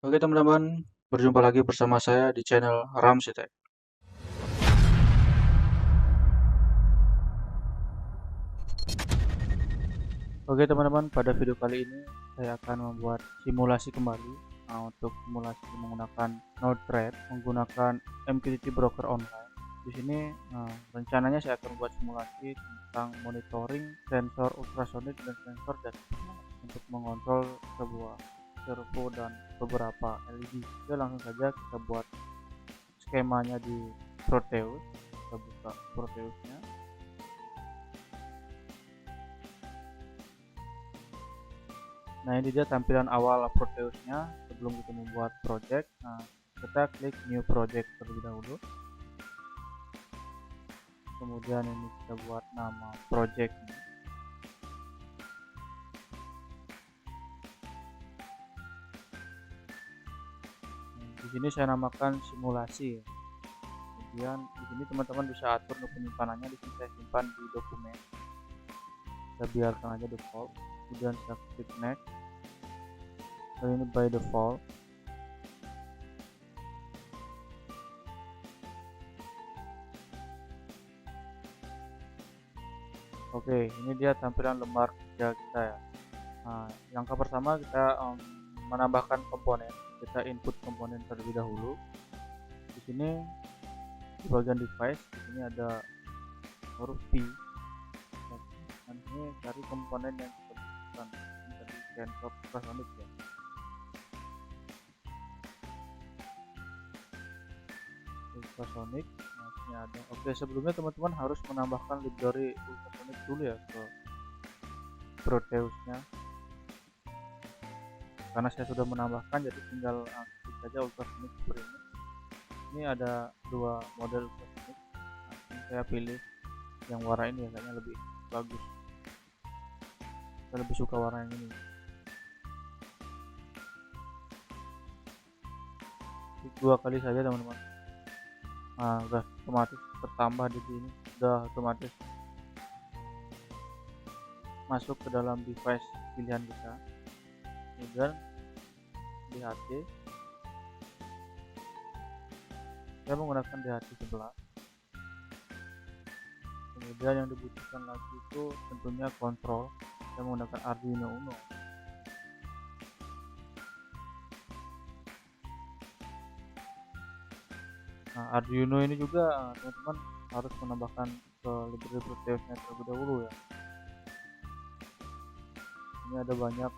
Oke teman-teman, berjumpa lagi bersama saya di channel Ramsi Tech. Oke teman-teman, pada video kali ini saya akan membuat simulasi kembali untuk simulasi menggunakan Node-RED, menggunakan MQTT Broker Online. Di sini rencananya saya akan membuat simulasi tentang monitoring sensor ultrasonik dan sensor data untuk mengontrol sebuah servo dan beberapa LED. Oke, langsung saja kita buat skemanya di Proteus. Kita buka Proteusnya. Nah, ini dia tampilan awal Proteusnya sebelum kita membuat project. Nah, kita klik new project terlebih dahulu. Kemudian ini kita buat nama project. Di sini saya namakan simulasi. Kemudian di sini teman-teman bisa atur untuk penyimpanannya. Di sini saya simpan di dokumen. Saya biarkan aja default. Kemudian saya klik next. Dan ini by default. Oke, ini dia tampilan lembar kerja kita ya. Nah, langkah pertama kita menambahkan komponen. Kita input komponen terlebih dahulu. Di sini di bagian device, di sini ada huruf P. Dan ini cari komponen yang kita butuhkan. Ini tadi sensor ultrasonic ya. Ultrasonic. Nah, ini ada. Oke, sebelumnya teman-teman harus menambahkan library ultrasonic dulu ya ke Proteusnya. Karena saya sudah menambahkan, jadi tinggal klik saja ultrasonic seperti ini. Ini ada dua model ultrasonic. Nah, ini saya pilih yang warna ini ya, kayaknya lebih bagus. Saya lebih suka warna yang ini. Klik dua kali saja teman-teman. Nah, udah otomatis tertambah di sini, udah otomatis masuk ke dalam device pilihan kita. Kemudian di HT saya menggunakan DHT 11. Kemudian yang dibutuhkan lagi itu tentunya kontrol. Saya menggunakan Arduino Uno. Nah, Arduino ini juga teman-teman harus menambahkan ke library Proteusnya terlebih dahulu ya. Ini ada banyak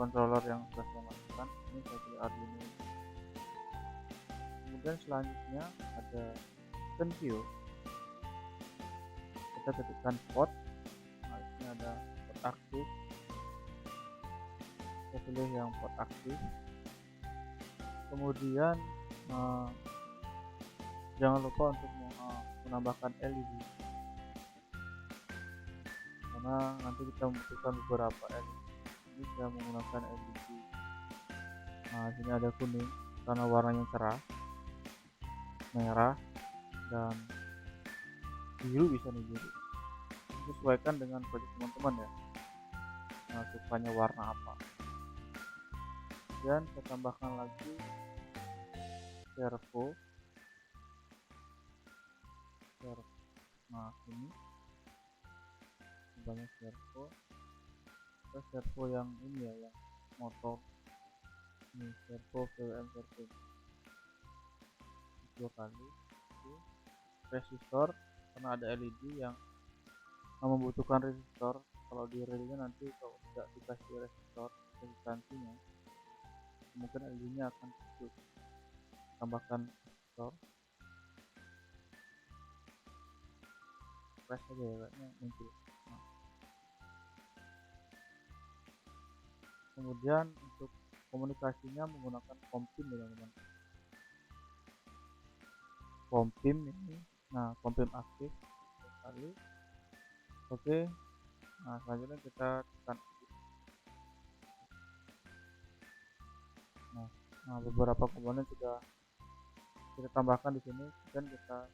controller yang sudah saya masukkan. Ini saya pilih Arduino. Kemudian selanjutnya ada Tensio. Kita ketikkan port. Nah, ini ada port aktif. Kita pilih yang port aktif. Kemudian jangan lupa untuk menambahkan LED, karena nanti kita membutuhkan beberapa LED. Ini saya menggunakan LED. Nah, sini ada kuning karena warnanya cerah, merah, dan biru bisa nih biru. Sesuaikan dengan project teman-teman ya. Nah, sukanya warna apa. Dan saya tambahkan lagi servo. Nah, ini banyak servo. Terus servo yang ini ya, yang motor. Ini servo VWM servo. Dua kali. Resistor, karena ada LED yang membutuhkan resistor. Kalau di relnya nanti kalau tidak dikasih resistor resistansinya, mungkin LED nya akan putus. Tambahkan resistor, press aja ya, kayaknya muncul. Nah, kemudian untuk komunikasinya menggunakan COMPIM ya teman-teman. COMPIM ini, nah COMPIM aktif sekali. Oke, nah selanjutnya kita tekan. Nah, beberapa komponen sudah kita tambahkan di sini, dan kita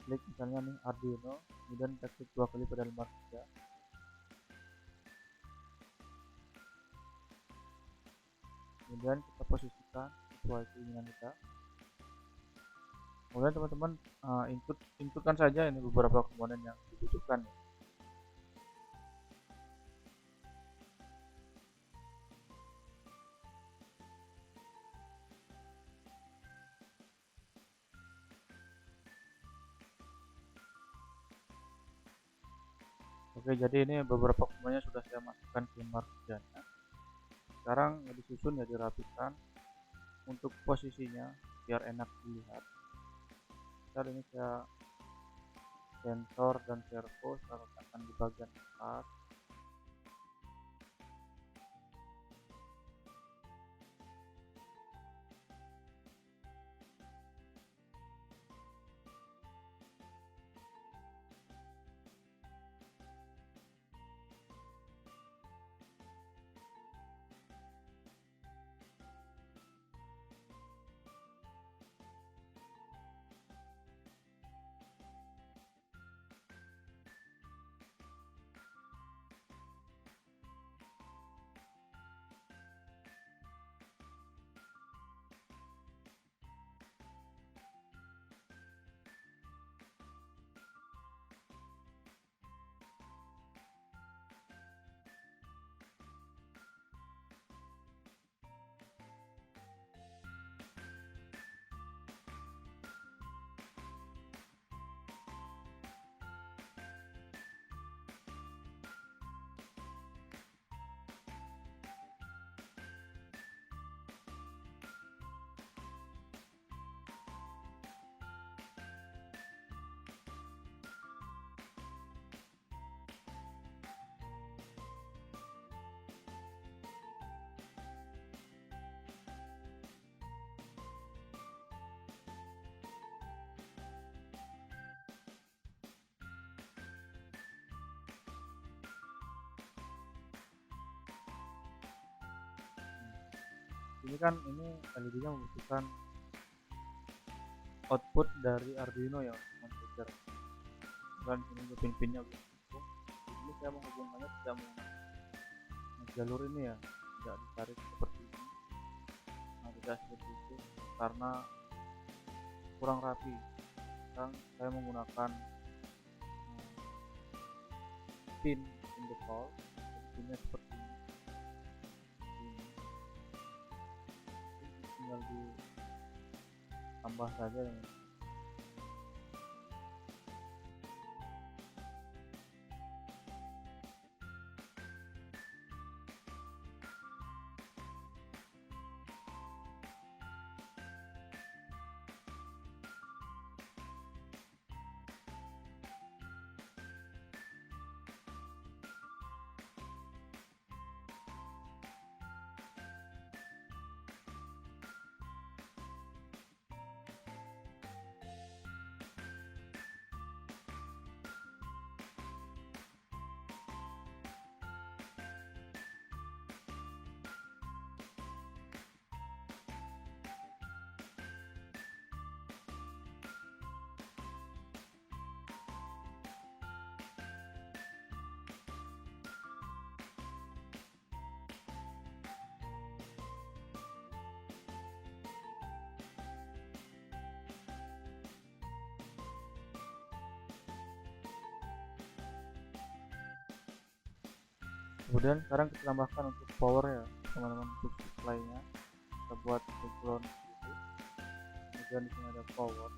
klik misalnya nih Arduino, kemudian kita klik dua kali pada lembar kerja. kemudian kita posisikan sesuai keinginan kita. Kemudian teman-teman inputkan saja ini beberapa komponen yang dibutuhkan. Oke, jadi ini beberapa komponennya sudah saya masukkan ke markdown-nya. Sekarang disusun ya, dirapikan untuk posisinya biar enak dilihat. Misal ini saya sensor dan servo saya letakkan di bagian atas. Ini kan LED-nya membutuhkan output dari Arduino ya untuk men-trigger. Dan ini pin-pinnya begitu. Ini saya menghubungkannya tidak menggunakan jalur ini ya, tidak ditarik seperti ini. Nah, tidak seperti itu karena kurang rapi. Sekarang saya menggunakan pin default, pinnya seperti ini. Tinggal ditambah saja ya. Kemudian sekarang kita tambahkan untuk power ya teman-teman, untuk supply nya kita buat background gitu. Kemudian di sini ada power,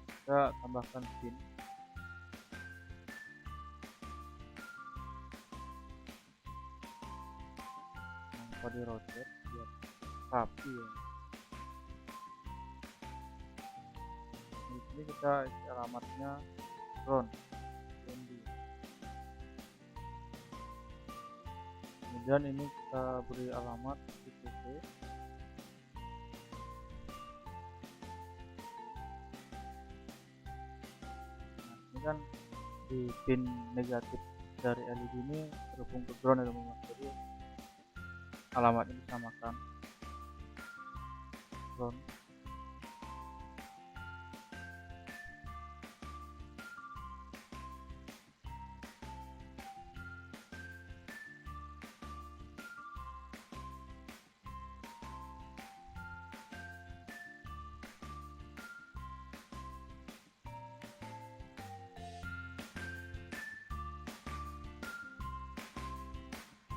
kita tambahkan pin. Yang tadi rotate biar rapi ya. Di sini kita isi alamatnya ground. Kemudian ini kita beri alamat TTP. Nah, ini kan di pin negatif dari LED ini terhubung ke ground ya teman-teman, jadi alamatnya disamakan ground.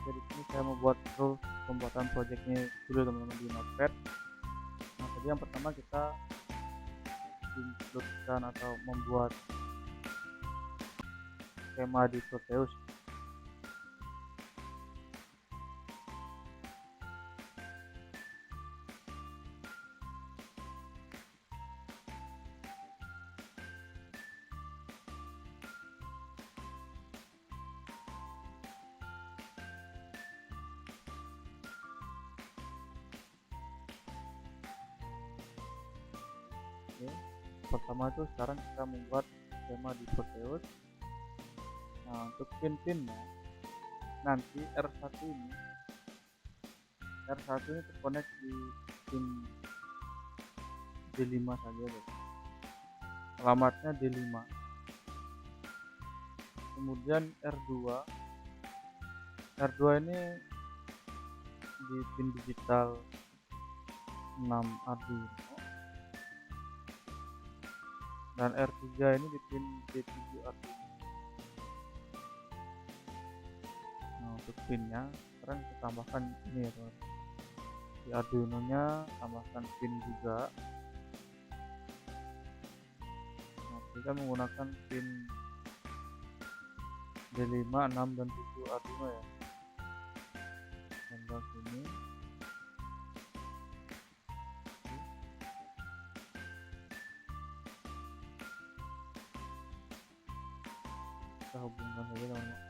Jadi sini saya membuat rules pembuatan projectnya dulu teman-teman di Notepad. Nah, tadi yang pertama kita includekan atau membuat skema di Proteus. Oke, pertama itu sekarang kita membuat skema di Proteus. Nah, untuk pin-pinnya nanti R1 ini terkonek di pin D5 saja guys. Alamatnya D5. Kemudian R2 ini di pin digital 6 Arduino, dan R3 ini di pin D7 Arduino. Nah, untuk pinnya sekarang kita tambahkan ini ya teman. Di Arduino nya tambahkan pin juga. Nah, kita menggunakan pin D5, 6 dan 7 Arduino ya. Tambah sini. Kita hubungkan saja teman-teman.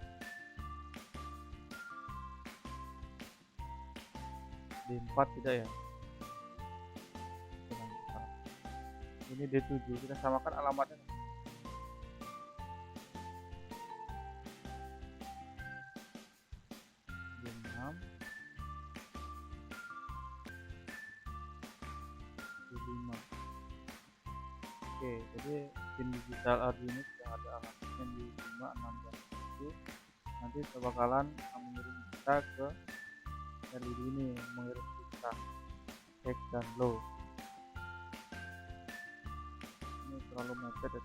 D4 tidak ya. Ini D7, kita samakan alamatnya. D6, D5. Oke, jadi pin digital Arduino sudah ada alamatnya di 5, 6 dan 7. Nanti kita bakalan mengirim kita ke LED ini, mengirim kita high dan low. Ini terlalu mepet ya.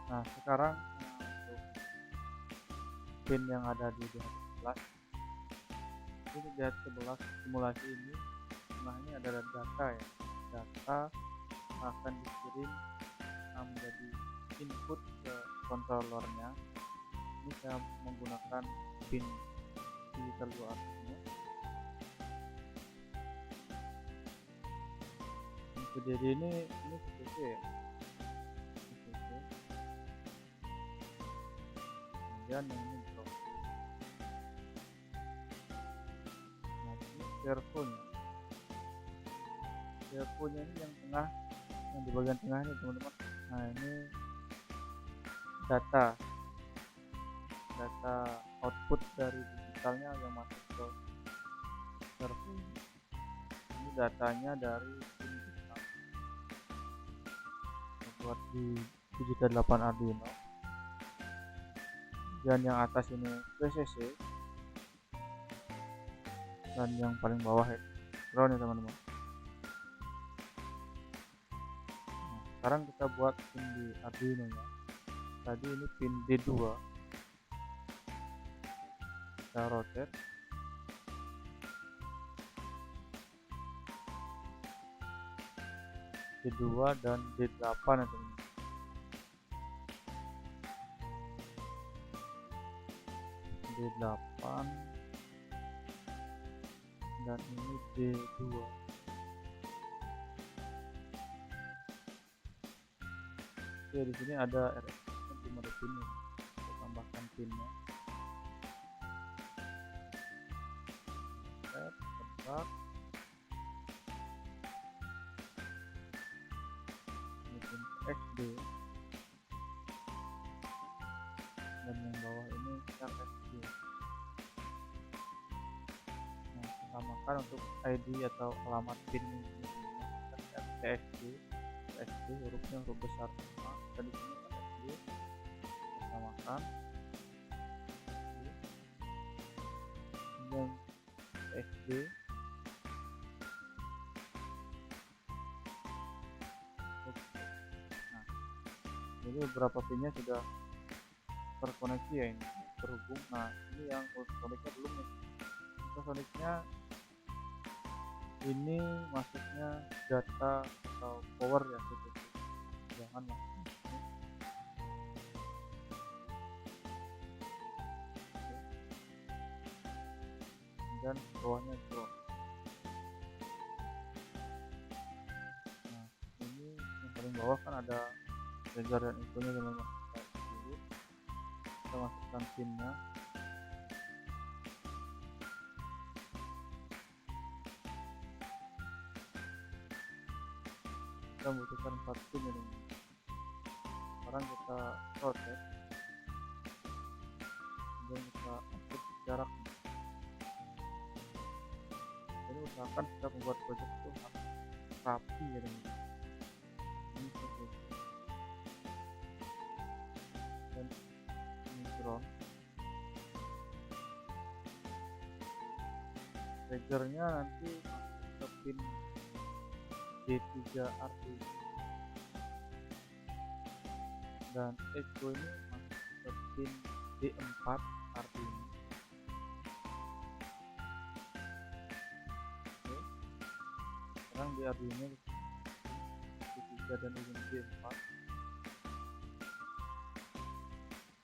Nah, sekarang untuk pin yang ada di DH11, ini DH11 simulasi ini, nah ini ada data ya. Data akan dikirim menjadi input ke controllernya. Ini saya menggunakan pin digital 2 Arduino. Jadi ini VCC ya. VCC. Kemudian yang ini drop. Nah, ini servonya. Servonya ini yang tengah, yang di bagian tengah ini teman-teman. Nah, ini data output dari digitalnya yang masuk ke servo. Ini datanya dari pin digital buat di digital 8 Arduino. Dan yang atas ini VCC, dan yang paling bawah ya ground ya teman-teman. Nah, sekarang kita buat pin di Arduino nya. Tadi ini pin D2, kita rotate. D2 dan D8 ya teman-teman. D8 dan ini D2. Oke, di sini ada RX cuma ada pinnya. Kita tambahkan pinnya. Tebak. Ini pin XD. Dan yang bawah ini RXD. Nah, tambahkan untuk ID atau alamat pin ini XD hurufnya huruf besar semua. Dan di sini XD kita tambahkan, kemudian XD. Nah, jadi beberapa pinnya sudah terkoneksi ya, ini terhubung. Nah, ini yang ultrasonicnya belum nih. Ultrasonicnya ini masuknya data atau power ya, gitu. Jangan masuk dan bawahnya drop. Nah, ini yang paling bawah kan ada trigger dan infonya, teman-teman. Dulu kita masukkan pinnya. Kita membutuhkan 4 pin ya, teman-teman. Sekarang kita rotate, kemudian kita atur jarak. Jadi usahakan kita membuat project itu harus rapi ya, teman-teman. Ini seperti itu. Dan ini ground. Triggernya nanti masuk ke pin D3RD dan echo ini masuk ke pin D4RD ini. Oke, sekarang di Arduino D3 dan ini D4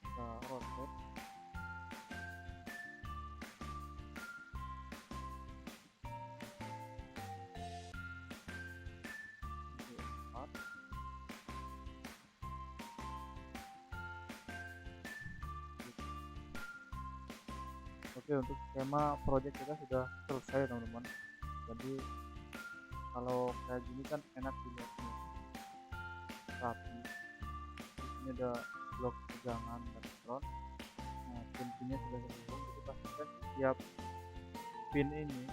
kita rotate. D4. Oke, untuk skema project kita sudah selesai, teman-teman. Jadi kalau kayak gini kan enak dilihatnya, rapi. Di sini ada blok pegangan dan ground. Nah, pin-pinnya sudah terhubung. Jadi pastikan setiap pin ini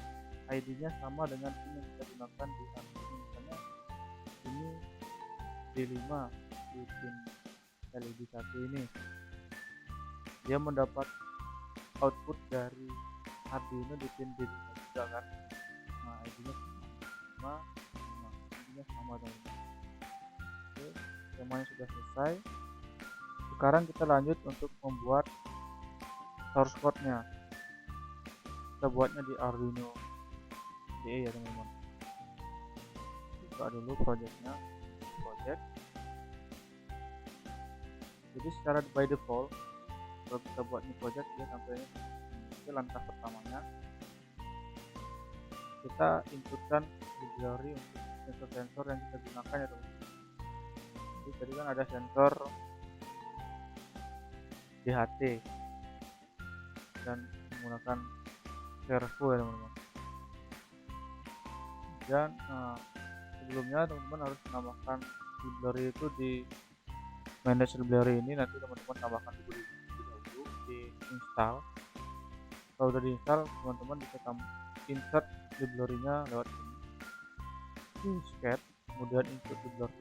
ID-nya sama dengan pin yang kita gunakan di Arduino. Misalnya ini D5 di pin LED 1 ini, dia mendapat output dari Arduino di pin D5 juga kan. Nah, ID-nya sama, ID-nya sama, teman-teman. Oke, semuanya sudah selesai. Sekarang kita lanjut untuk membuat source code-nya. Kita buatnya di Arduino IDE ya, teman-teman. Buka dulu project-nya, project. Jadi secara by default kalau kita buat ini project, dia tampilnya ini. Langkah pertamanya kita inputkan library untuk sensor-sensor yang kita gunakan ya, teman-teman. Jadi tadi kan ada sensor DHT dan menggunakan servo ya, teman-teman. Dan sebelumnya teman-teman harus menambahkan library itu di manage library ini. Nanti teman-teman tambahkan dulu di install. Kalau udah diinstal, teman-teman bisa insert library-nya lewat ini, scat, kemudian insert library,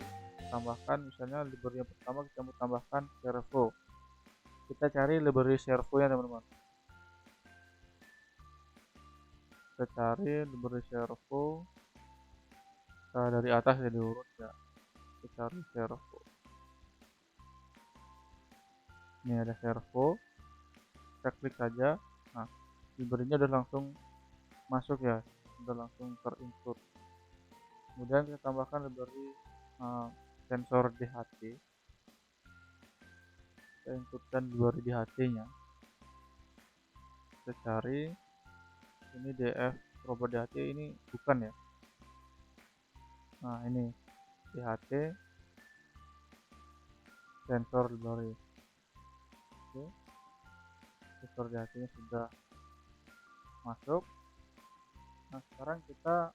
tambahkan misalnya library yang pertama kita mau tambahkan servo. Kita cari library servo ya, teman-teman. Kita cari library servo, dari atas ya, diurut ya. Kita cari servo. Ini ada servo, kita klik saja. Nah, library-nya udah langsung masuk ya, udah langsung terinput. Kemudian kita tambahkan library sensor DHT. Kita inputkan library DHT-nya. Kita cari ini DF robot DHT, ini bukan ya. Nah, ini DHT sensor library. Oke, sensor DHT-nya sudah masuk. Nah, sekarang kita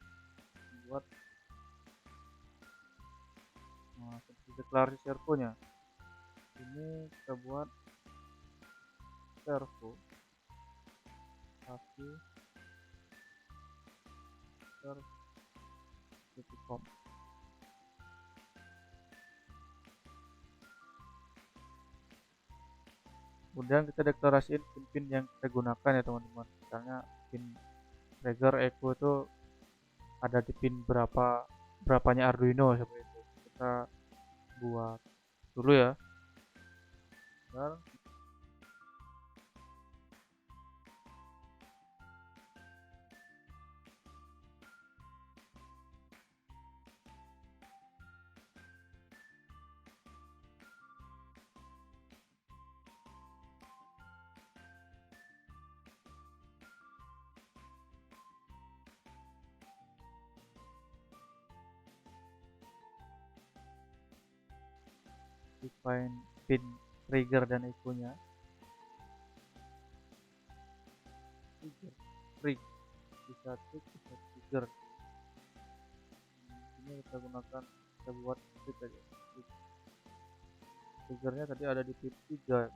buat seperti deklarasi servonya. Ini kita buat servo tapi servo.com. Kemudian kita deklarasiin pin-pin yang kita gunakan ya teman-teman. Misalnya pin trigger echo itu ada di pin berapanya Arduino seperti itu. Kita buat dulu ya. Bentar. Define pin trigger dan echo-nya. Trigger bisa trigger. Ini kita gunakan, kita buat trik aja. Triggernya tadi ada di pin 3,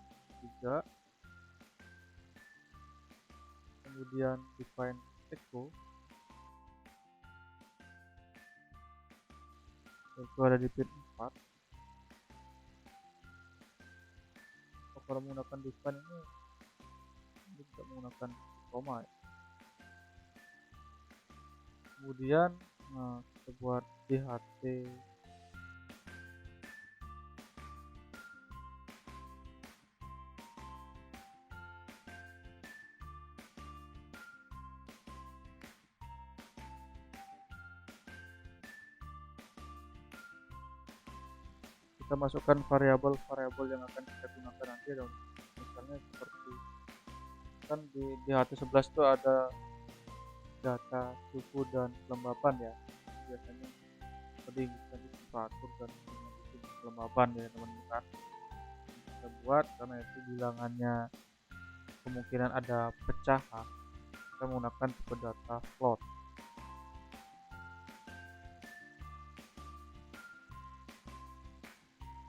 kemudian define echo ada di pin 4. Kalau menggunakan define ini tidak menggunakan koma ya. Kemudian kita buat DHT kita masukkan variabel-variabel yang akan kita gunakan nanti ya, misalnya seperti kan di DHT11 itu ada data suhu dan kelembapan ya, biasanya tadi temperatur dan kelembapan ya teman-teman. Kita buat karena itu bilangannya kemungkinan ada pecahan, kita menggunakan tipe data float.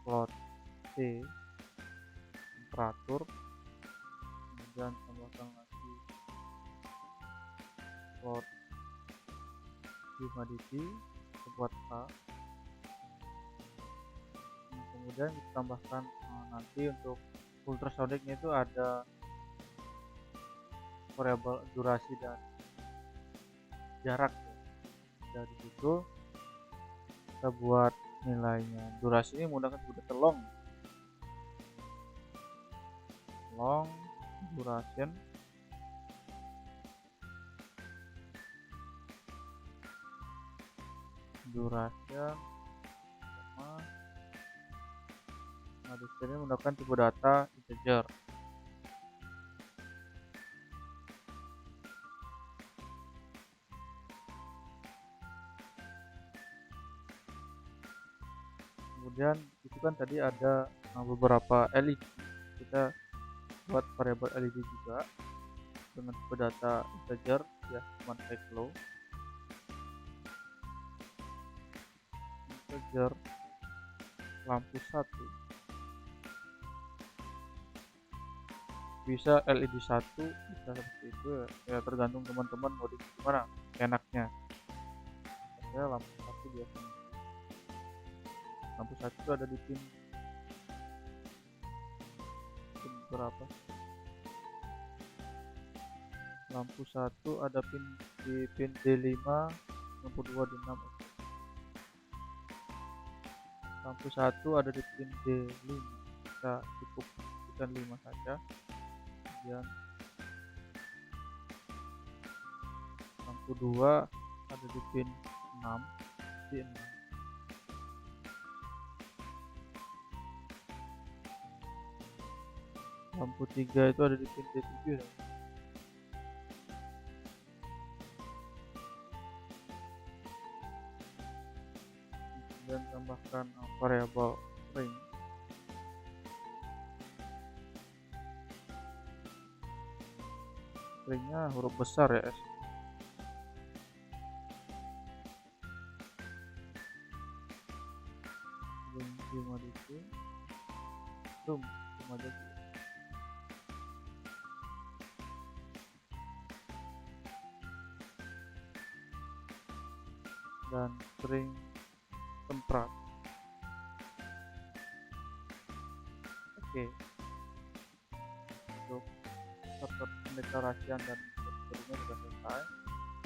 Float C temperatur, kemudian tambahkan lagi float humidity buat K, kemudian kita tambahkan nanti untuk ultrasonicnya itu ada variabel durasi dan jarak ya. Dari situ kita buat nilainya. Durasi ini menggunakan kode long duration nah di sini menggunakan tipe data integer. Kemudian itu kan tadi ada beberapa LED, kita buat variabel LED juga dengan tipe data integer ya, cuman flow integer lampu 1 bisa LED 1 bisa seperti itu ya, tergantung teman-teman mau di gimana enaknya. Ya lampu 1 biasanya, lampu 1 itu ada di pin berapa, lampu 1 ada di pin D5, lampu 2 di 6, lampu 1 ada di pin D5, kita cukup bukan 5 saja. Kemudian lampu 2 ada di pin 6 di 6, lampu 3 itu ada di pin D7 ya. Dan tambahkan variabel string, stringnya huruf besar ya S. Humidity dan string temperatur. Oke. shortcut pendeklarasian dan metodenya sudah selesai.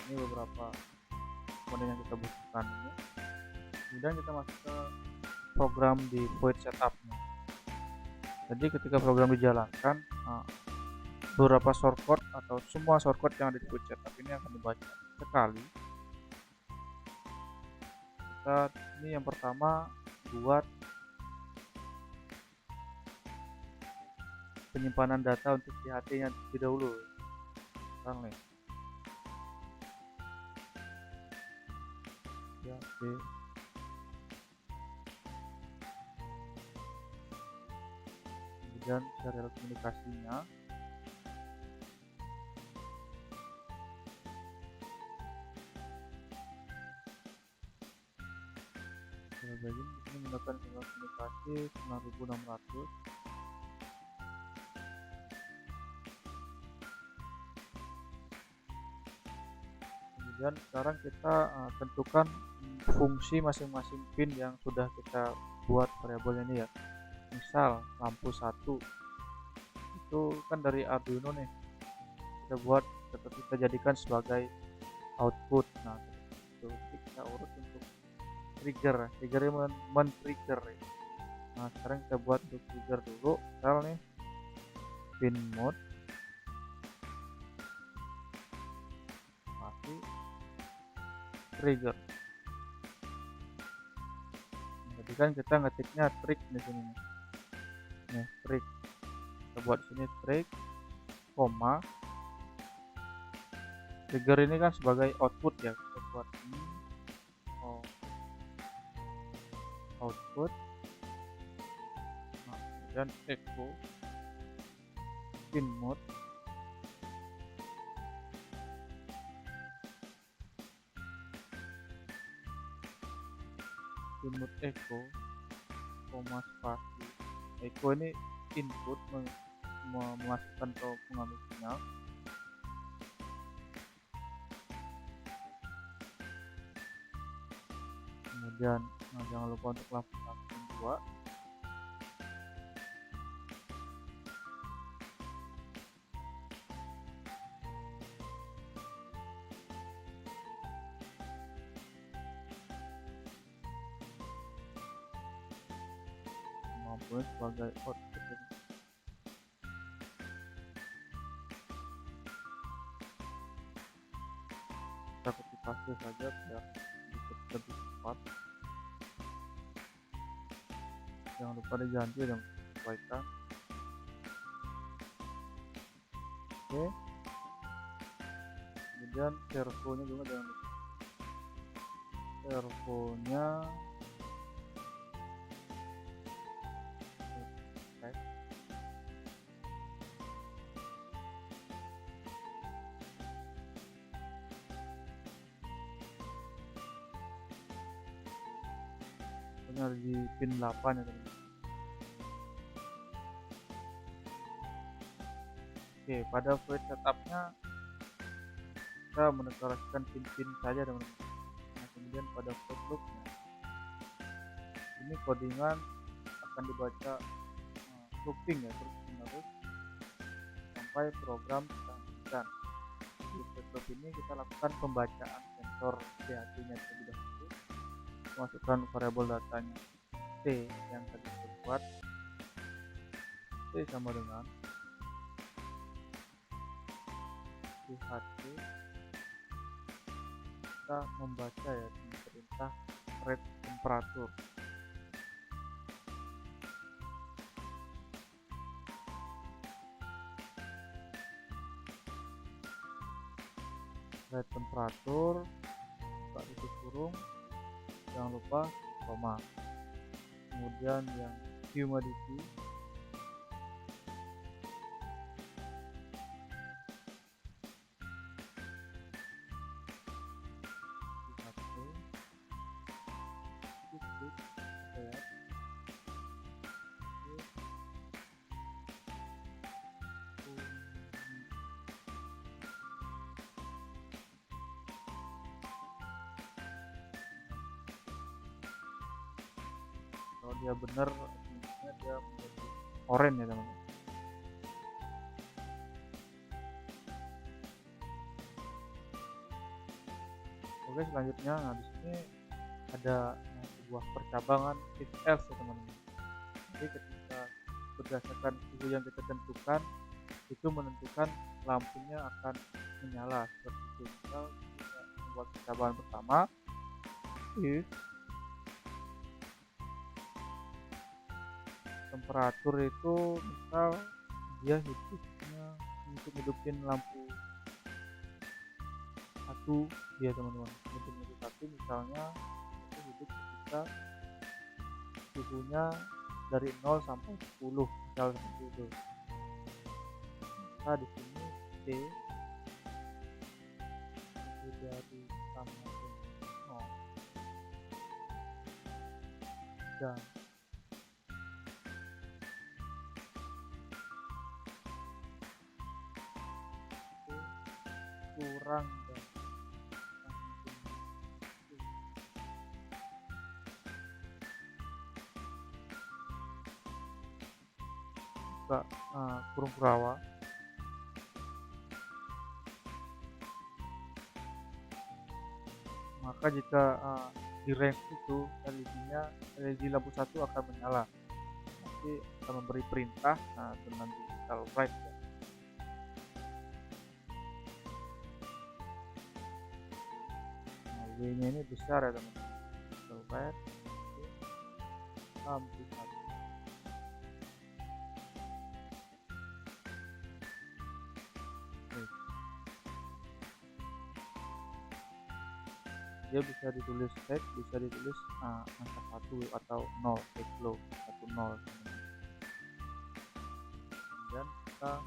Ini beberapa komponen yang kita butuhkan ini. Kemudian kita masuk ke program di void setupnya. Jadi ketika program dijalankan, beberapa shortcut atau semua shortcut yang ada di void setup ini akan dibaca sekali. Ini yang pertama buat penyimpanan data untuk CHT-nya terlebih dahulu. CHT kemudian serial komunikasinya, ini menggunakan serial komunikasi 9600. Kemudian sekarang kita tentukan fungsi masing-masing pin yang sudah kita buat variabel ini ya. Misal lampu 1 itu kan dari Arduino nih, kita jadikan sebagai output. Nah itu kita urut untuk triggernya men-trigger ya. Nah sekarang kita buat untuk trigger dulu. Misal nih pin mode masih trigger. Jadi kan kita ngetiknya trig di sini nih, trig. Kita buat sini trig, koma. Trigger ini kan sebagai output ya. Kita buat ini output. Nah, kemudian echo pin mode. Input echo, koma spasi. Echo ini input memasukkan atau mengambil sinyal. Kemudian jangan lupa untuk lampu 2. Sebagai output ini. Kita copy paste saja biar lebih cepat. Jangan lupa diganti dan sesuaikan. Oke. Kemudian servonya juga jangan lupa. Servonya di pin 8 ya teman-teman. Oke, pada void setupnya kita mendeklarasikan pin-pin saja teman-teman. Nah, kemudian pada void loopnya ini codingan akan dibaca looping ya, terus menerus sampai program dilanjutkan. Di void loop ini kita lakukan pembacaan sensor CHT-nya terlebih dahulu, masukkan variabel datanya T yang tadi kita buat. T sama dengan CHT. Kita membaca ya dengan perintah read temperatur. Read temperatur, buka titik kurung, jangan lupa koma. Kemudian yang humidity, kalau dia benar dia menjadi orange ya teman-teman. Oke, selanjutnya, nah di sini ada sebuah percabangan if else ya teman-teman. Jadi ketika berdasarkan suhu yang kita tentukan itu menentukan lampunya akan menyala seperti itu. Misal kita membuat percabangan pertama if temperatur itu misal dia hidupnya untuk hidupin lampu satu, dia teman-teman hidup satu misalnya itu hidup ketika suhunya dari 0 sampai 10 misal seperti itu. Maka di sini D itu dari sama dengan 0 dan kurang dari buka kurung kurawa. Maka jika di range itu LED lampu satu akan menyala, nanti akan memberi perintah dengan digital right ya. W nya ini besar ya teman-teman, digital right lampu satu. Dia bisa ditulis text, bisa ditulis angka 1 atau 0, text low 10. Kemudian kita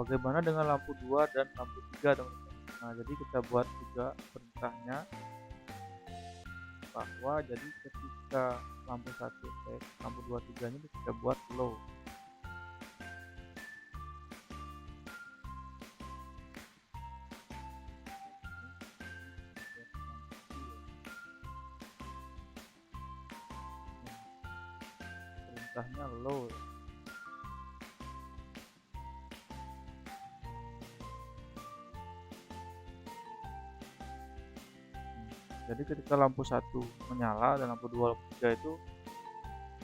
bagaimana dengan lampu 2 dan lampu 3 teman-teman. Jadi kita buat juga perintahnya bahwa jadi ketika lampu 1 text, lampu 2, 3 nya kita buat low. Perintahnya low. Jadi ketika lampu 1 menyala dan lampu 2, lampu 3 itu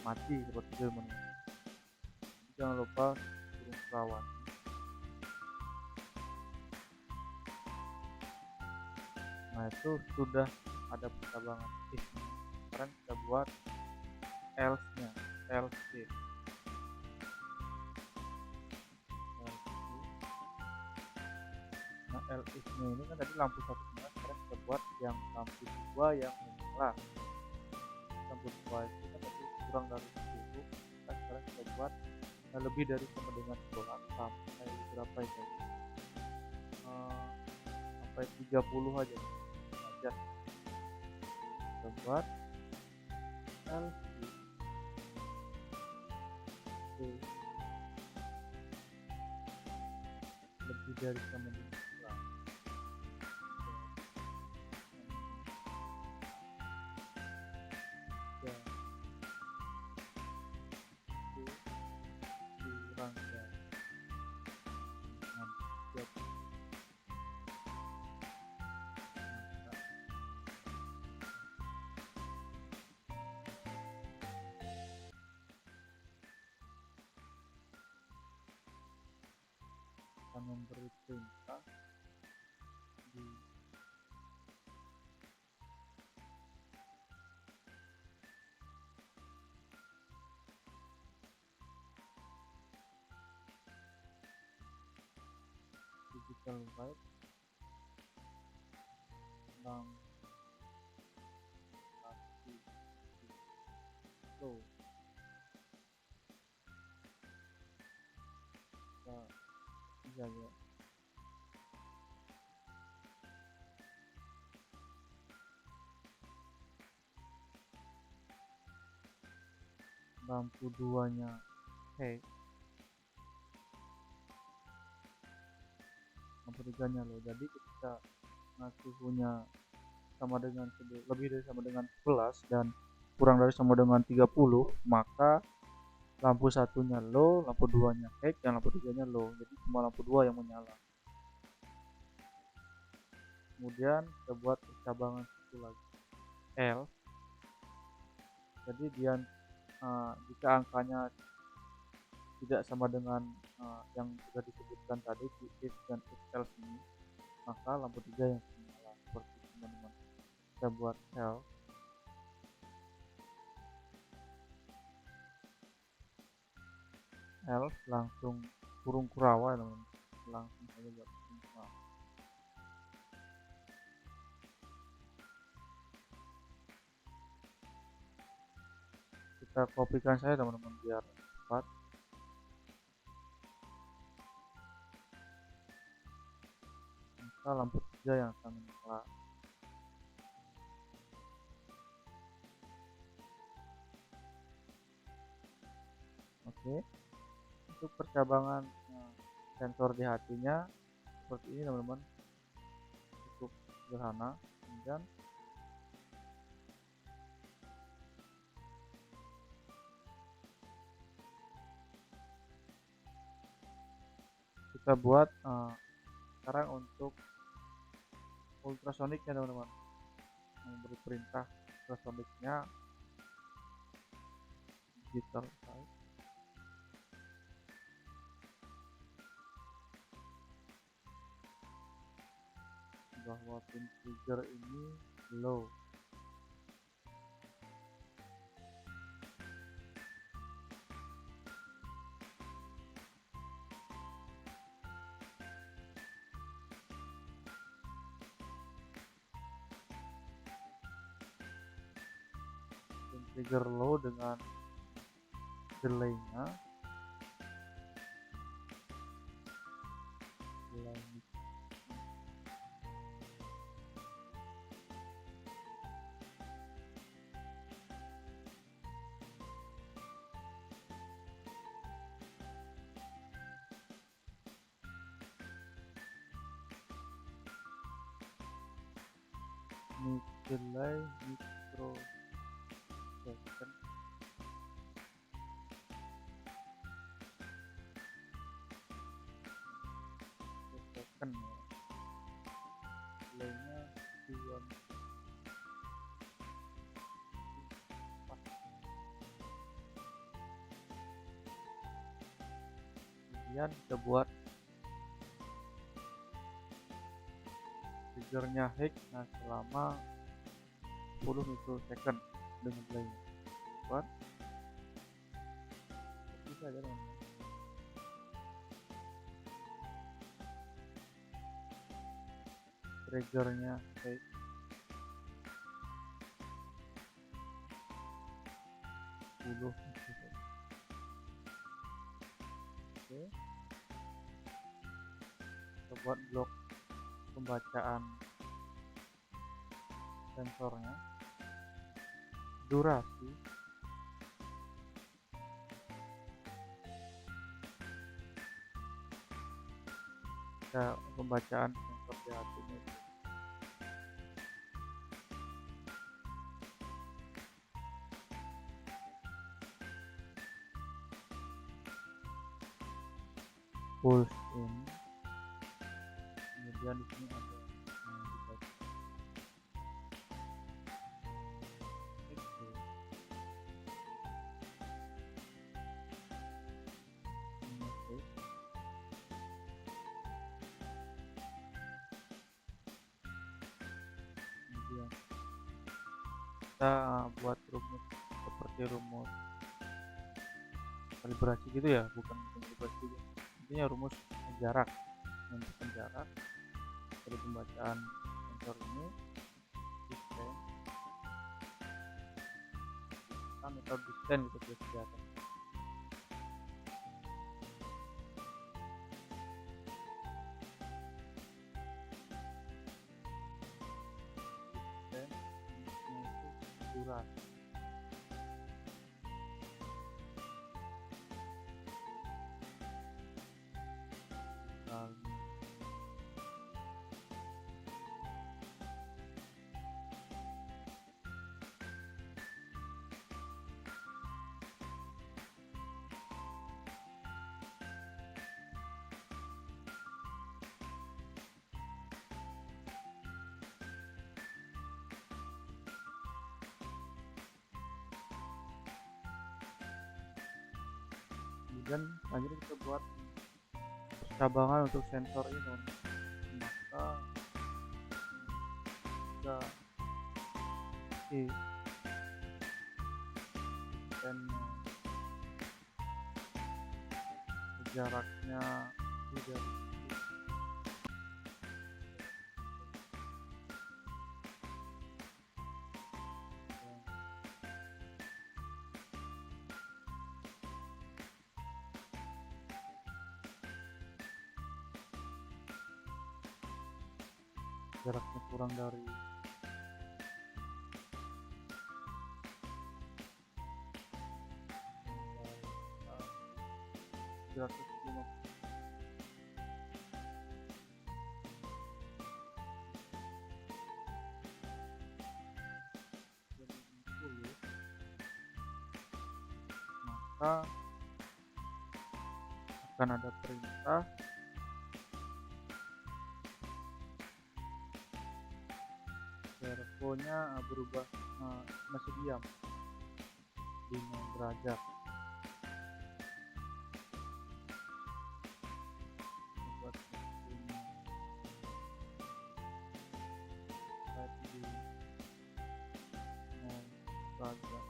mati seperti itu teman-teman. Jangan lupa kurung perawan. Nah itu sudah ada percabangan if. Sekarang kita buat else nya, else if. Nah else if nya ini kan tadi lampu 1 menyala, sekarang kita buat yang lampu 2 yang menyala. Lampu 2 itu kan tadi kurang dari 10, kita sekarang kita buat lebih dari sama dengan 12 sampai berapa ya, sampai 30 aja. Kita buat else if lebih dari sama dengan 11 kurang dari 30. Akan memberi perintah di digital right tentang low. Kita ya. Lampu 2 nya lampu 3 nya low. Jadi ketika suhunya sama dengan lebih dari sama dengan 11 dan kurang dari sama dengan 30, maka lampu satunya low, lampu 2 nya high, dan lampu 3 nya low. Jadi cuma lampu 2 yang menyala. Kemudian kita buat percabangan satu lagi L. Jadi jika angkanya tidak sama dengan yang sudah disebutkan tadi di if dan if else ini, maka lampu 3 yang menyala. Seperti itu teman-teman. Kita buat else langsung kurung kurawa teman-teman. Langsung saja buat kurung kurawa. Kita kopikan saja teman-teman biar cepat. Maka lampu 3 yang akan menyala. Oke, untuk percabangan sensor di hatinya seperti ini teman-teman, cukup sederhana. Kemudian kita buat sekarang untuk ultrasoniknya teman-teman, memberi perintah ultrasoniknya digital bahwa pin trigger ini low. Pin trigger low dengan delaynya delay microsecond. Second ya. Delaynya 2 kemudian kita buat triggernya high selama 10 mikrosecond dengan delay. Buat bisa aja teman-teman. Triggernya high 10 mikrosecond. Oke, kita buat blok pembacaan sensornya, durasi, pembacaan sensor di hatinya pulse in. Kemudian di sini ada kemudian kita buat rumus seperti rumus kalibrasi gitu ya, bukan kalibrasi juga. Intinya rumus jarak, menentukan jarak dari pembacaan sensor ini distance atau distance gitu kelihatan. Durasi Kemudian selanjutnya kita buat percabangan untuk sensor ini. Maka kita dan jaraknya tidak jaraknya kurang dari 350 maka akan ada perintah servonya berubah masih diam di 0 derajat. Buat servonya di 0 derajat.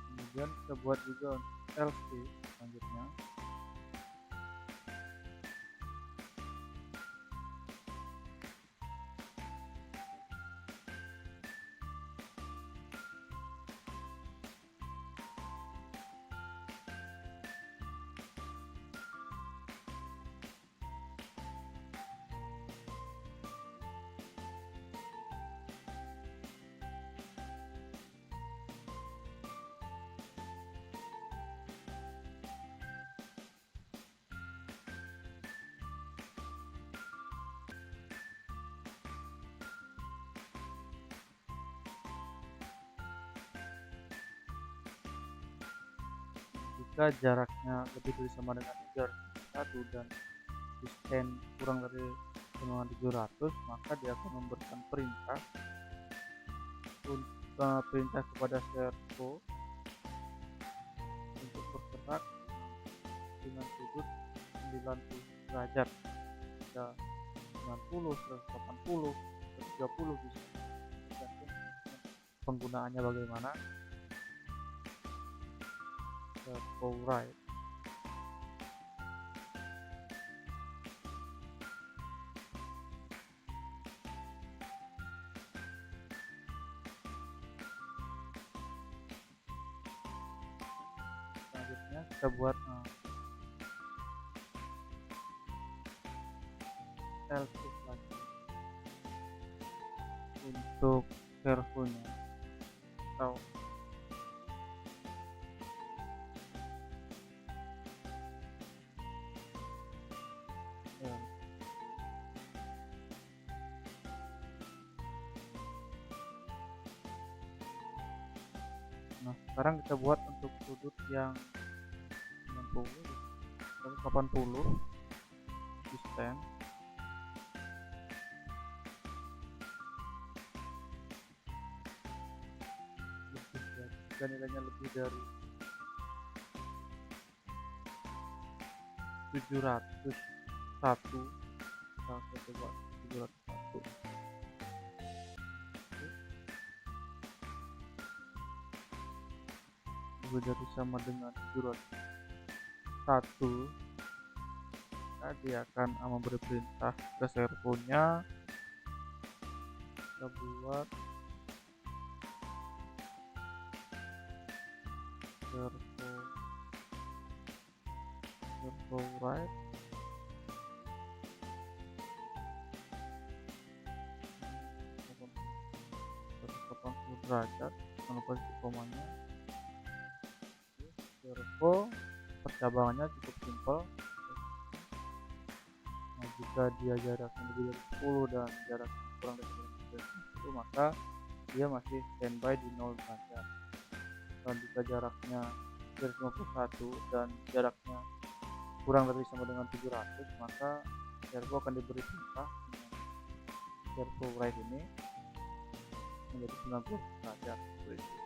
Kemudian kita buat juga LC selanjutnya. Jika jaraknya lebih dari sama dengan 301 dan distance kurang dari 700, maka dia akan memberikan perintah kepada servo untuk bergerak dengan sudut 90 derajat, bisa 90, 180, 130 bisa, tergantung penggunaannya bagaimana. Servo right. Selanjutnya kita buat LC lagi untuk servonya atau Nah, sekarang kita buat untuk sudut yang 90 180 distance jika nilainya lebih dari 701, kita coba 701. Lebih dari sama dengan 701, nah, dia akan memberi perintah ke servonya. Kita buat servo right, derajat, jangan lupa komanya. Servo percabangannya cukup simpel. Nah, jika dia jaraknya lebih dari 10 dan jaraknya kurang dari 10, maka dia masih standby di 0 derajat. Dan jika jaraknya dari 51 dan jaraknya kurang dari sama dengan 700, maka servo akan diberi perintah dengan servo right ini menjadi 90 derajat seperti itu.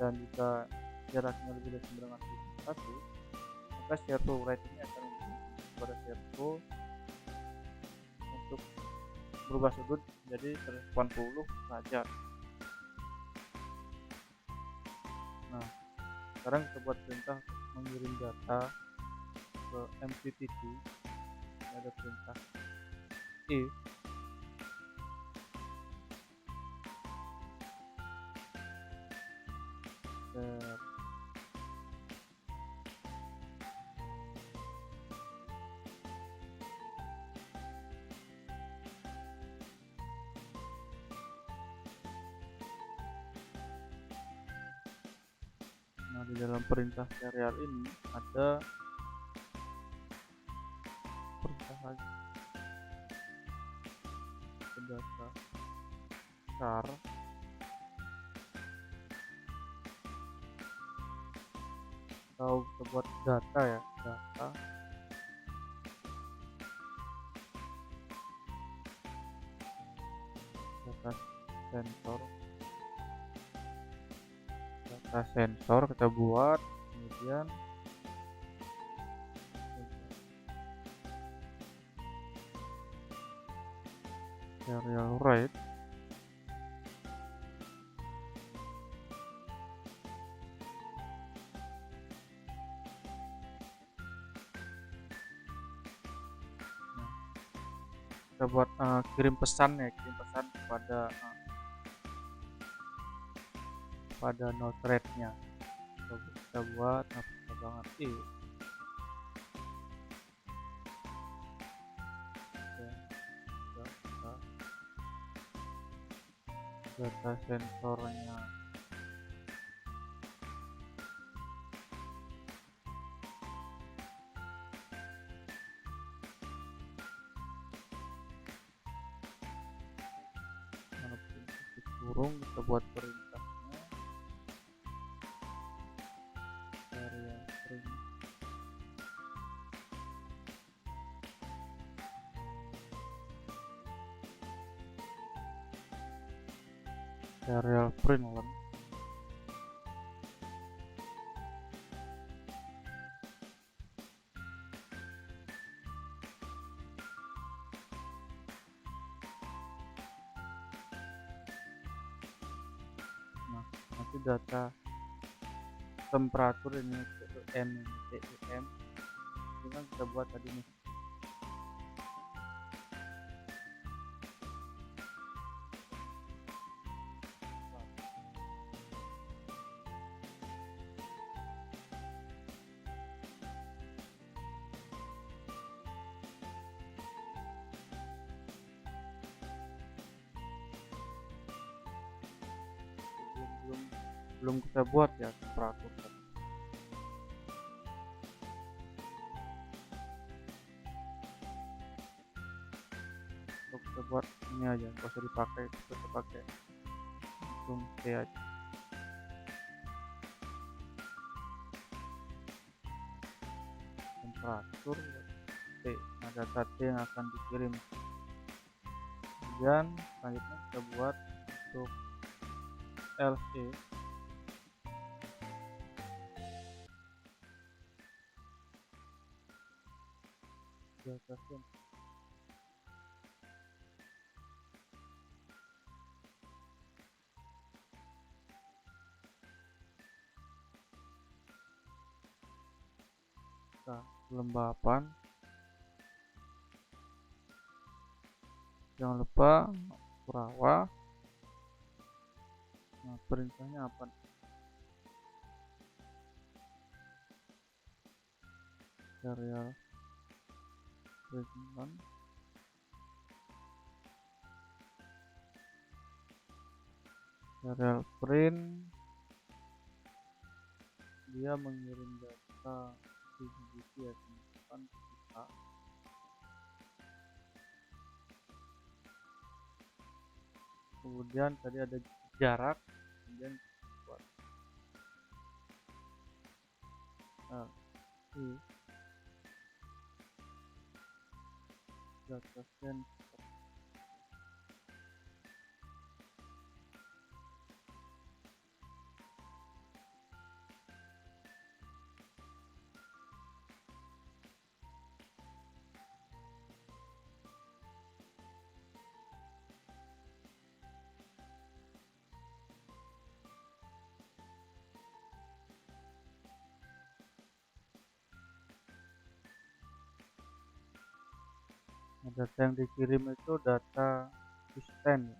Dan jika jaraknya lebih dari 91, maka servo right ini akan memberikan kepada servo untuk berubah sudut menjadi 180 derajat. Nah, sekarang kita buat perintah mengirim data ke MQTT. Ada perintah if Nah, di dalam perintah serial ini ada perintah lagi, data char atau kita buat data ya, data sensor kita buat, kemudian serial rate kita buat kirim pesan kepada node thread nya. Kita buat penerbangan data sensornya kurung, kita buat perintahnya area string serial print length. Nah, nanti data temperatur ini TEM itu kan kita buat tadi nih. belum kita buat ya temperatur. Kita buat ini aja, nggak usah dipakai, kita pakai langsung T aja. Temperatur T, nah data T yang akan dikirim. Kemudian selanjutnya kita buat untuk LE data sen. Nah, kelembapan jangan lupa Kurawa. Nah, perintahnya apa? Serial print serial print dia mengirim data ya teman-teman kita. Kemudian tadi ada jarak, kemudian buat data sensor Nah, data yang dikirim itu data susten ya.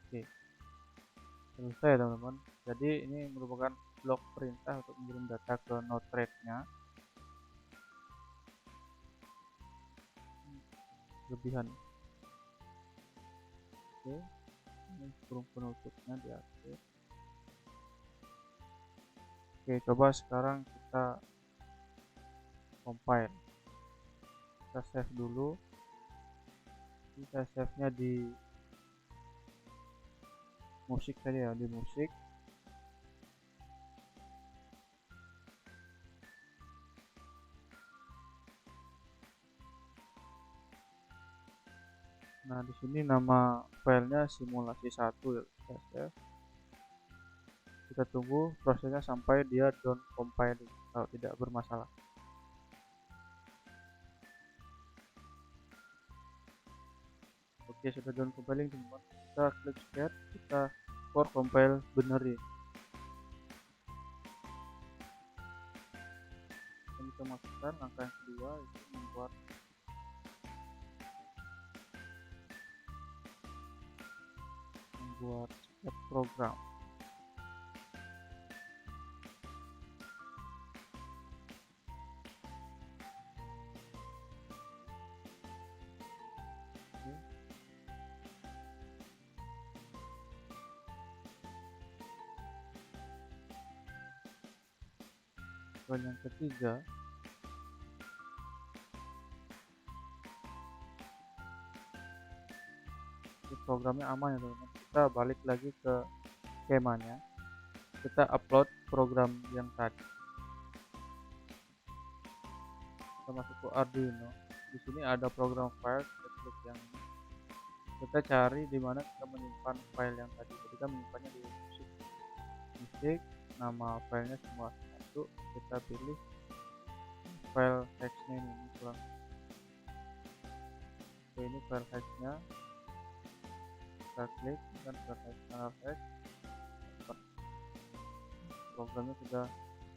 Oke, selesai teman-teman. Jadi ini merupakan blok perintah untuk mengirim data ke Node-RED-nya. Kelebihan. Oke, ini kurung penutupnya diatur. Oke, coba sekarang kita compile. Kita save dulu. Kita save-nya di musik saja ya, di musik. Nah, di sini nama filenya simulasi 1 ya, kita save. Kita tunggu prosesnya sampai dia down compiling kalau tidak bermasalah. Oke, sudah down compiling teman-teman. Kita klik start, kita for compile benerin. Dan kita masukkan langkah yang kedua itu membuat step program. Oke. Dan yang ketiga, programnya aman ya teman-teman. Kita balik lagi ke skemanya, kita upload program yang tadi. Kita masuk ke Arduino. Di sini ada program file, kita klik yang ini. Kita cari di mana kita menyimpan file yang tadi. Kita menyimpannya di musik. Nama filenya semua satu. Kita pilih file hexnya ini kurang. Oke, ini file hexnya. Kita klik dan file hex. Programnya sudah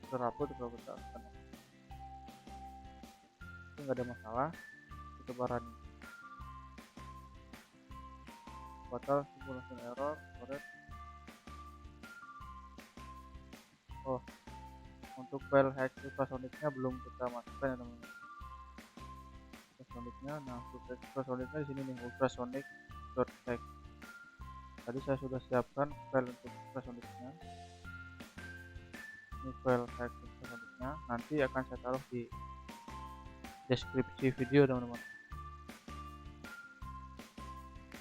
terupload kalau kita akan. Itu nggak ada masalah. Kita running. Batal simulation error. Oh, untuk file hex ultrasonicnya belum kita masukkan ya teman-teman. Ultrasonicnya, nah untuk ultrasonicnya di sini nih, ultrasonic.hex. Tadi saya sudah siapkan file untuk ultrasonicnya. Ini file hex ultrasonicnya, nanti akan saya taruh di deskripsi video teman-teman.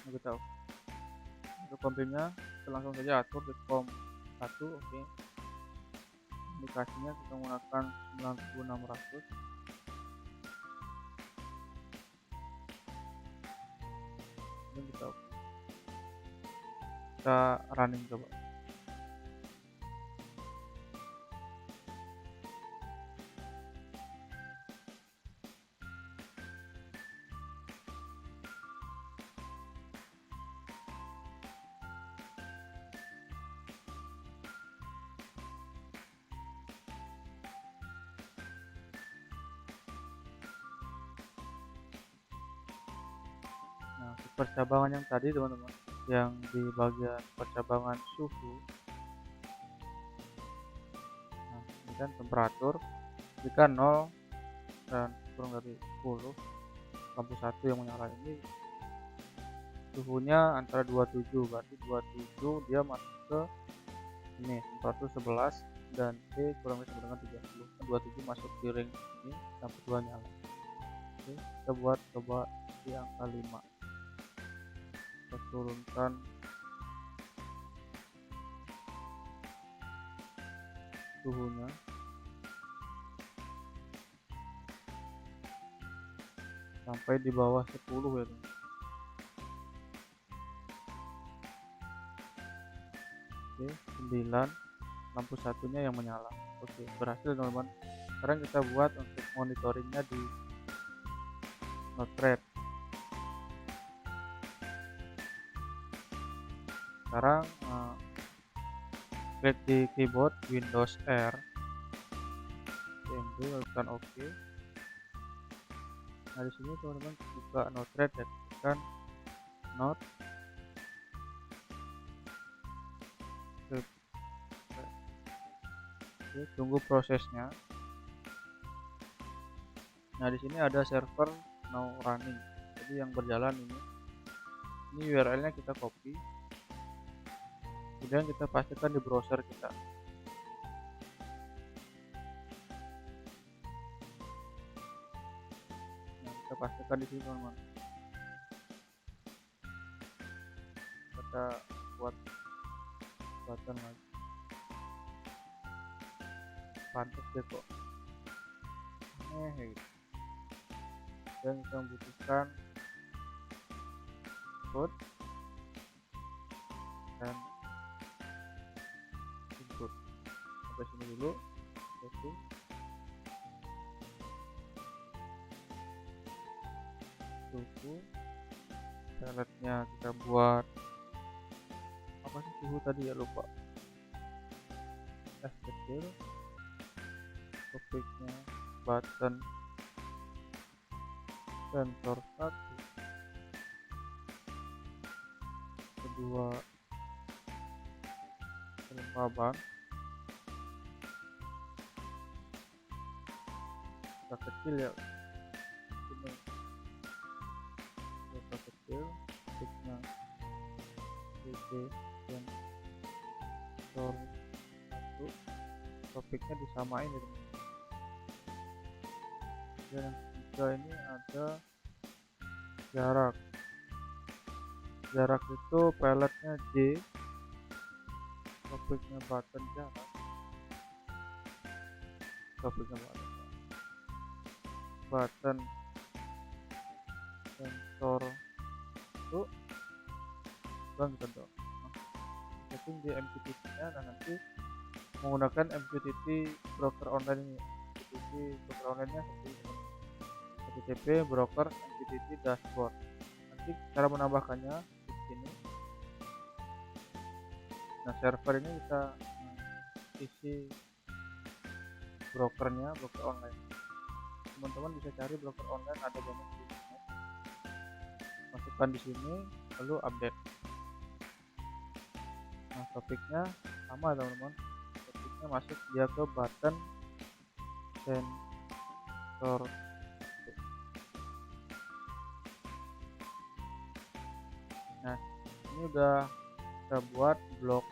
Nah, kita untuk kompilnya kita langsung saja atur di com 1. Oke. Aplikasinya kita menggunakan 9600. Dan kita running coba. Nah, percabangan yang tadi teman-teman, yang di bagian percabangan suhu, nah ini kan temperatur, jika 0 dan kurang dari 10, lampu 1 yang menyala ini suhunya antara 27, berarti 27 dia masuk ke ini temperatur 11 dan T kurang lebih sama dengan 30. 27 masuk di ring ini, lampu 2 nyala. Oke, kita buat coba di angka 5. Kita turunkan suhunya sampai di bawah 10 ya teman. Oke, 9, lampu satunya yang menyala. Oke, berhasil teman-teman. Sekarang kita buat untuk monitoringnya di Node-RED. Sekarang klik di keyboard Windows R, cmd lalu tekan OK. Nah di sini teman-teman buka Node-RED ya, tekan Node. Oke, tunggu prosesnya. Nah di sini ada server now running, jadi yang berjalan ini URL-nya kita copy, kemudian kita pastikan di browser kita. Nah kita pastikan di sini teman-teman. Kita buat button lagi, pantas deh kok gitu. Dan kita membutuhkan code dan input. Sampai sini dulu. Oke. Suhu peletnya kita buat apa sih suhu tadi ya, lupa. S kecil, topiknya button sensor 1, kedua kelembaban, kita kecil ya, ini kita kecil, topiknya CC dan sensor 1, topiknya disamain ya teman. Dan yang ketiga ini ada jarak itu peletnya J, topiknya button jarak, topiknya button sensor itu bang gitu. Setting di MQTT nya, dan nanti menggunakan MQTT broker online ini. MQTT broker online nya seperti ini, HTTP broker MQTT dashboard. Nanti cara menambahkannya di sini. Nah server ini kita isi brokernya, broker online. Teman-teman bisa cari broker online, ada banyak di sini. Masukkan di sini lalu update. Nah topiknya sama teman-teman, topiknya masuk dia ke button sensor. Nah ini udah kita buat blok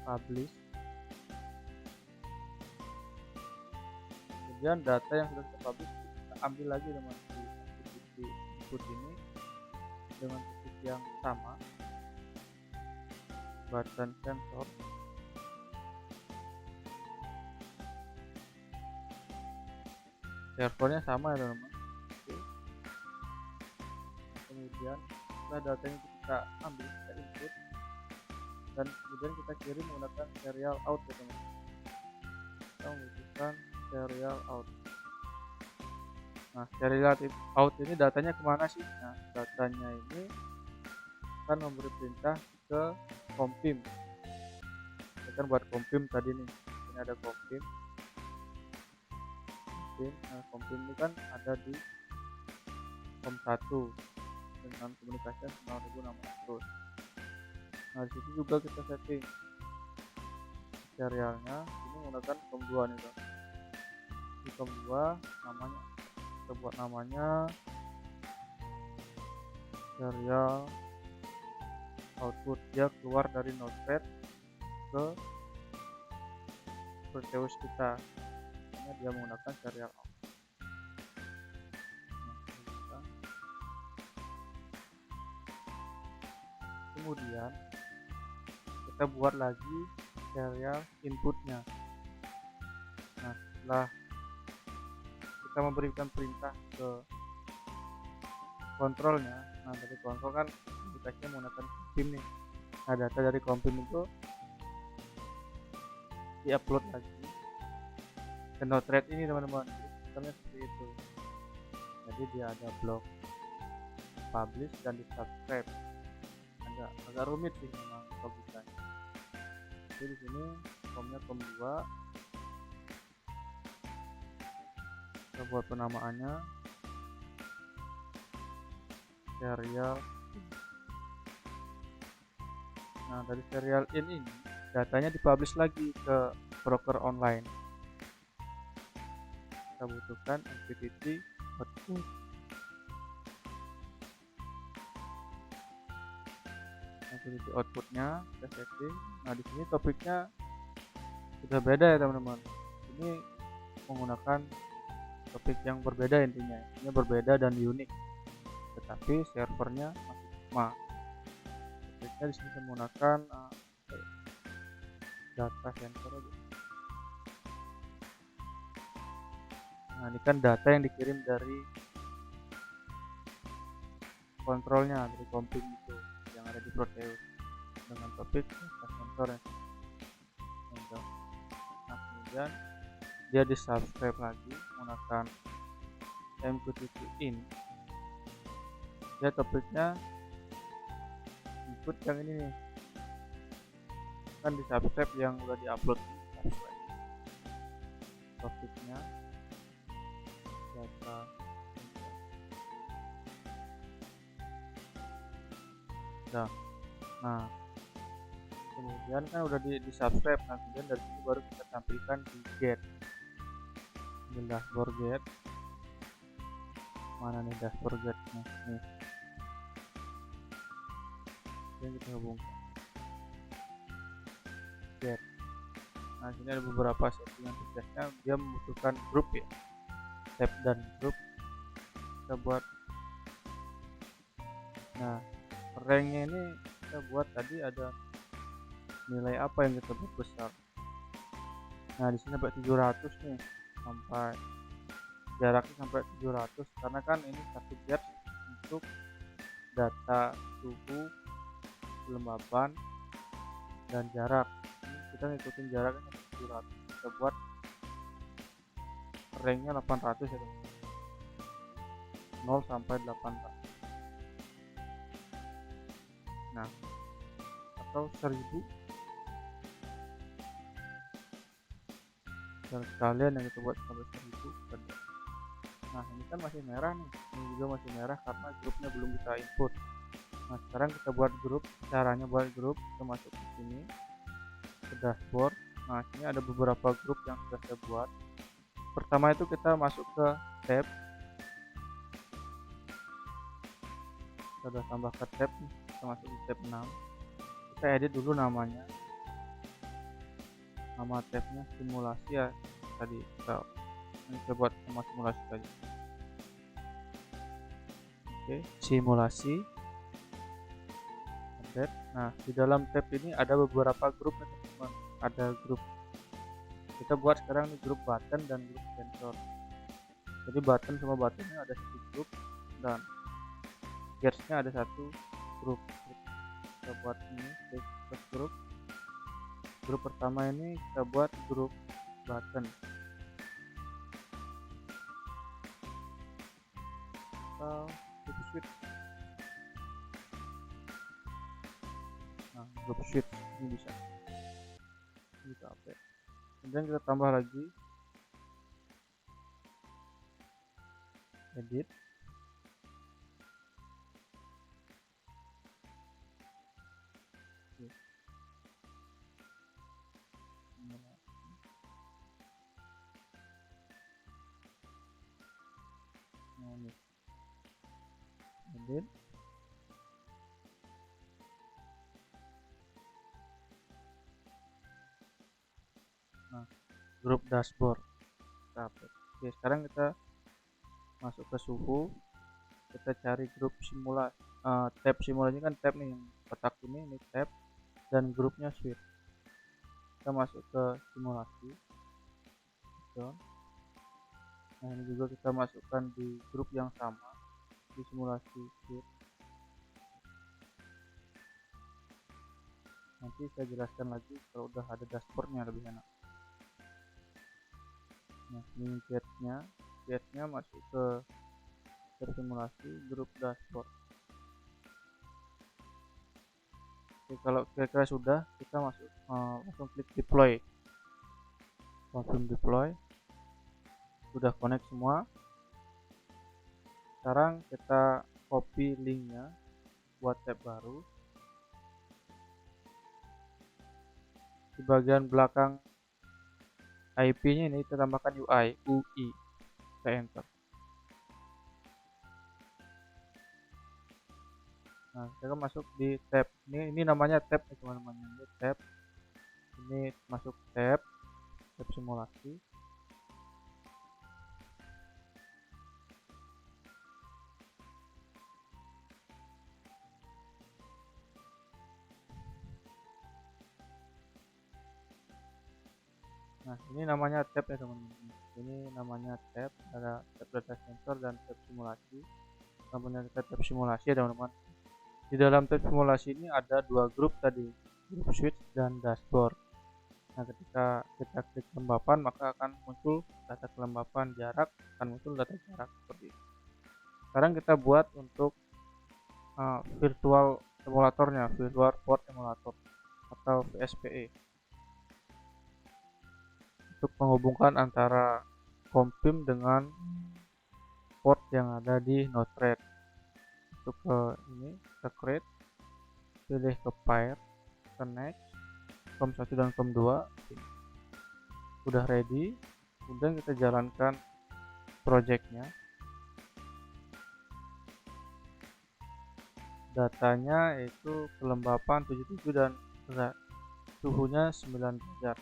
publish, kemudian data yang sudah kita publish kita ambil lagi dengan di input ini dengan titik yang sama, button sensor. Servernya sama ya teman-teman. Kemudian setelah datanya kita ambil, kita input, dan kemudian kita kirim menggunakan serial out ya teman-teman. Kita membutuhkan serial out. Nah serial out ini datanya kemana sih? Nah datanya ini akan memberi perintah ke compim. Kita kan buat compim tadi nih, ini ada compim. Nah compim ini kan ada di com1 dengan komunikasi 9600. Nah disitu juga kita setting serialnya, ini menggunakan com2 nih kan. Di com2 namanya kita buat namanya serial output, dia keluar dari Node-RED ke Proteus kita, karena dia menggunakan serial out. Kemudian kita buat lagi serial inputnya. Nah setelah kita memberikan perintah ke kontrolnya, nah dari kontrol kan aplikasinya menggunakan compim nih. Nah data dari compim itu diupload lagi ke Node-RED ini teman-teman. Sistemnya seperti itu. Jadi dia ada blok publish dan di subscribe. Agak rumit sih memang publikasinya. Jadi di sini komnya com2, kita buat penamaannya serial. Nah, dari serial ini datanya dipublish lagi ke broker online. Kita butuhkan MQTT output. MQTT outputnya kita setting. Nah, di sini topiknya sudah beda ya teman-teman. Ini menggunakan topik yang berbeda intinya. Ini berbeda dan unik. Tetapi servernya masih sama. Topiknya di sini menggunakan data center aja. Nah, ini kan data yang dikirim dari kontrolnya, dari config itu yang ada di Proteus dengan topik data center. Nah, kemudian dia di subscribe lagi menggunakan MQTT in. Dia topiknya ikut yang ini nih, kan di subscribe yang udah diupload di subscribe. Topiknya data. Nah, kemudian kan udah di subscribe. Nah, kemudian dari sini baru kita tampilkan di get. Ini dashboard get. Mana nih dashboard getnya nih, yang kita hubungkan get. Nah, sini ada beberapa settingan tugasnya. Dia membutuhkan grup ya, tab dan grup. Kita buat. Nah, ranknya ini kita buat tadi ada nilai apa yang kita buat besar. Nah, di sini sampai 700 nih, sampai jaraknya sampai 700 karena kan ini 1 Hz untuk data suhu, kelembaban, dan jarak. Ini kita ngikutin jaraknya sampai 700. Kita buat ranknya 800 ya teman-teman. 0 sampai 800. Nah, atau 1000 dan sekalian yang kita buat sampai 1000. Nah, ini kan masih merah nih, ini juga masih merah karena grupnya belum kita input. Nah, sekarang kita buat grup. Caranya buat grup, kita masuk ke sini ke dashboard. Nah, sini ada beberapa grup yang sudah saya buat. Pertama itu kita masuk ke tab. Kita sudah tambah ke tab nih. Kita masuk di tab 6. Kita edit dulu namanya. Nama tabnya simulasi ya, tadi ini kita buat nama simulasi saja. Oke, simulasi. Update. Nah, di dalam tab ini ada beberapa grup ya teman-teman. Ada grup. Kita buat sekarang nih grup button dan grup sensor. Jadi button sama buttonnya ada satu grup dan gearsnya ada satu grup. Kita buat ini first grup. Grup pertama ini kita buat grup button. Atau grup switch. Nah, grup switch ini bisa. Kita update. Kemudian kita tambah lagi edit. Edit. Nah, grup dashboard. Oke, sekarang kita masuk ke suhu. Kita cari grup simulasi. Tab simulasi kan tab nih yang kotak ini tab dan grupnya switch. Kita masuk ke simulasi. Nah, ini juga kita masukkan di grup yang sama di simulasi switch. Nanti saya jelaskan lagi kalau udah ada dashboardnya lebih enak. Nah, ini getnya masuk ke simulasi grup dashboard. Oke, kalau kira-kira sudah, kita masuk langsung klik deploy. Confirm deploy. sudah connect semua. Sekarang kita copy linknya buat tab baru. Di bagian belakang IP-nya ini kita tambahkan UI, kita enter. Nah, kita masuk di tab ini namanya tab ya teman-teman. Ini tab, ini masuk tab simulasi. Nah, ini namanya tab ya teman-teman. Ini namanya tab, ada tab data sensor dan tab simulasi. Namanya tab simulasi ya teman-teman. Di dalam tab simulasi ini ada dua grup tadi, grup switch dan dashboard. Nah, ketika kita klik kelembapan maka akan muncul data kelembapan, jarak akan muncul data jarak seperti ini. Sekarang kita buat untuk virtual emulatornya, virtual port emulator atau VSPE, untuk menghubungkan antara COM/PIM dengan port yang ada di Node-RED. Untuk ini kita create, pilih ke pair, ke next, COM1 dan COM2 udah ready. Kemudian kita jalankan projectnya. Datanya yaitu kelembapan 77 dan suhunya 9 derajat.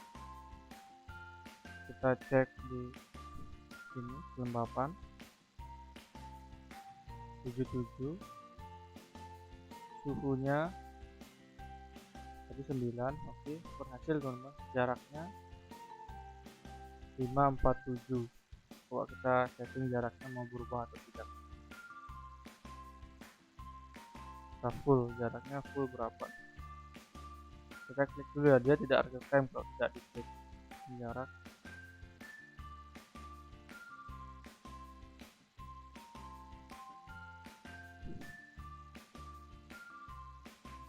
Kita cek di sini kelembapan 77, suhunya tadi 9. Oke, berhasil teman-teman. Jaraknya 547. Coba kita setting jaraknya mau berubah atau tidak. Kita full, jaraknya full berapa? Kita klik dulu ya, dia tidak real time kalau tidak diklik jarak.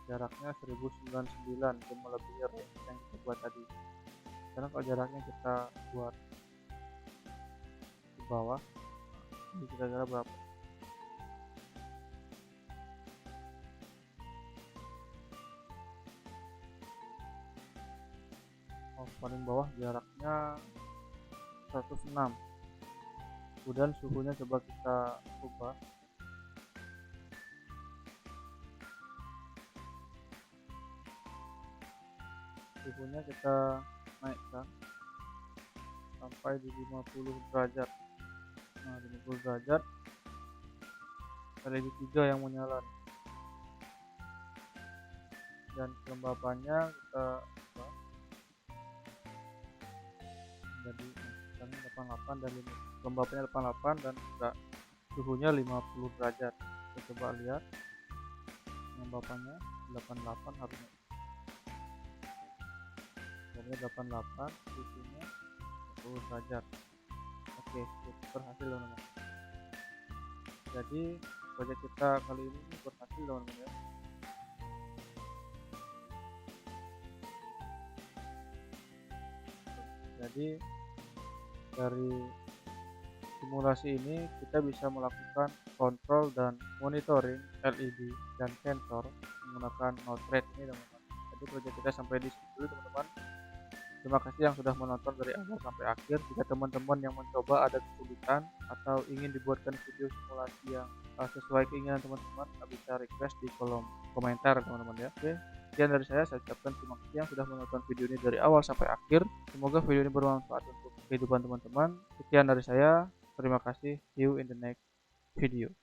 Jaraknya 1099, itu melebihi range yang kita buat tadi. Karena kalau jaraknya kita buat ke bawah, ini kira-kira berapa? Oh, paling bawah jaraknya 106. Kemudian suhunya coba kita ubah. Suhunya kita naikkan sampai di 50 derajat. Nah, 50 derajat LED 3 yang menyala, dan kelembapannya kita ubah jadi 88 dan kelembapannya 88 dan juga suhunya 50 derajat. Kita coba lihat kelembapannya 88, harusnya 88, suhunya 10 derajat. Oke, berhasil teman-teman. Jadi proyek kita kali ini berhasil teman-teman ya. Jadi dari simulasi ini kita bisa melakukan kontrol dan monitoring LED dan sensor menggunakan Node-RED ini teman-teman. Jadi proyek kita sampai di sini dulu teman-teman. Terima kasih yang sudah menonton dari awal sampai akhir. Jika teman-teman yang mencoba ada kesulitan atau ingin dibuatkan video simulasi yang sesuai keinginan teman-teman, bisa request di kolom komentar teman-teman ya. Oke, sekian dari saya ucapkan terima kasih yang sudah menonton video ini dari awal sampai akhir. Semoga video ini bermanfaat untuk kehidupan teman-teman. Sekian dari saya, terima kasih, see you in the next video.